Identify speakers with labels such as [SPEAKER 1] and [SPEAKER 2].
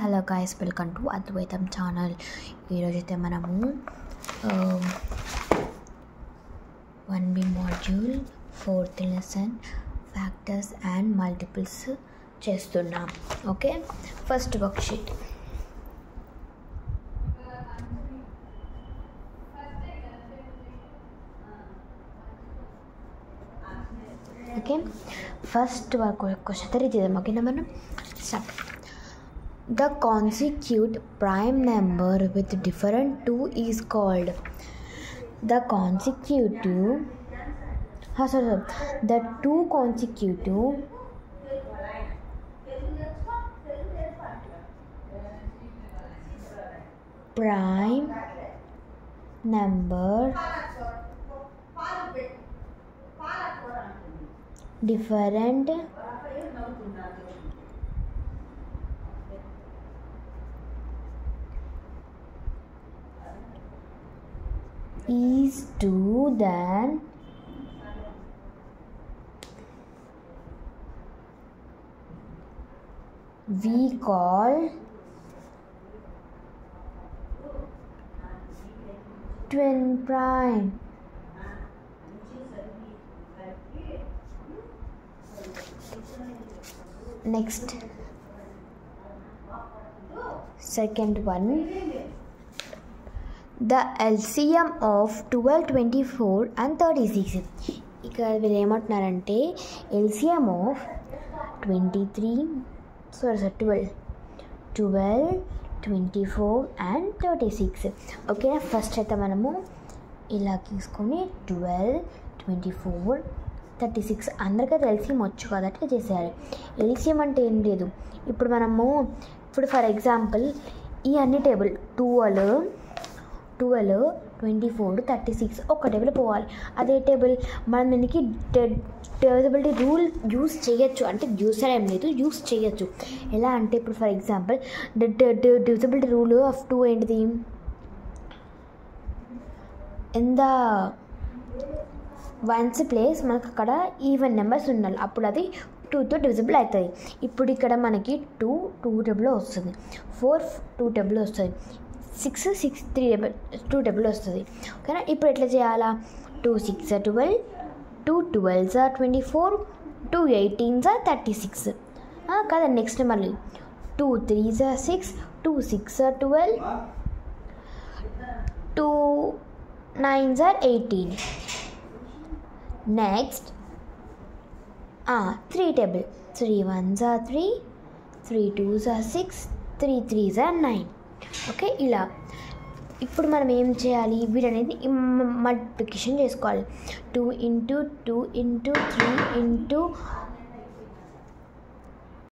[SPEAKER 1] Hello guys, welcome to Advaitam channel. ఈరోజైతే మనము 1B module 4th lesson factors and multiples చేస్తున్నాం. Okay, first worksheet. Okay, first question చేద్దాం. ఓకేనా, మనం start. The consecutive prime number with different 2 is called the consecutive the two consecutive prime number different is 2 than we call twin prime. Next, second one. The LCM of 12, 24 and 36. ఇక్కడ వీళ్ళు ఏమంటున్నారంటే LCM of 12, 24 and 36. Okay, first అయితే మనము ఇలా తీసుకొని 12, 24, 36 అందరికైతే LCM వచ్చు కాబట్టి చేసేయాలి. LCM అంటే ఏం లేదు. ఇప్పుడు ఫర్ ఎగ్జాంపుల్ ఈ అన్ని టేబుల్ 12, 24, 36 ఒక టేబుల్ పోవాలి. అదే టేబుల్ మనం దీనికి డివిజిబిలిటీ రూల్ యూస్ చేయొచ్చు. అంటే యూస్ ఏం లేదు, యూస్ చేయొచ్చు. ఎలా అంటే ఇప్పుడు for example divisibility rule of 2 ఏంటిది? ఇన్ ద వన్స్ ప్లేస్ మనకు అక్కడ ఈవెన్ నెంబర్స్ ఉండాలి, అప్పుడు అది 2తో డివిజిబుల్ అవుతుంది. ఇప్పుడు ఇక్కడ మనకి 2 టేబుల్లో వస్తుంది, 4 2 టేబుల్లో వస్తుంది, 6 2 టేబుల్ వస్తుంది. ఓకేనా, ఇప్పుడు ఎట్లా చేయాలా? 2 6 12, 2 12 24, 2 18 36 కదా. నెక్స్ట్ మళ్ళీ 2 3 6, 2 6 12, 2 9 18. Next 3 table 3 1 3, 3 2 6, 3 3 9. ఓకే, ఇలా ఇప్పుడు మనం ఏం చేయాలి? వీటనేది మల్టిప్లికేషన్ చేసుకోవాలి. 2 × 2 × 3 ×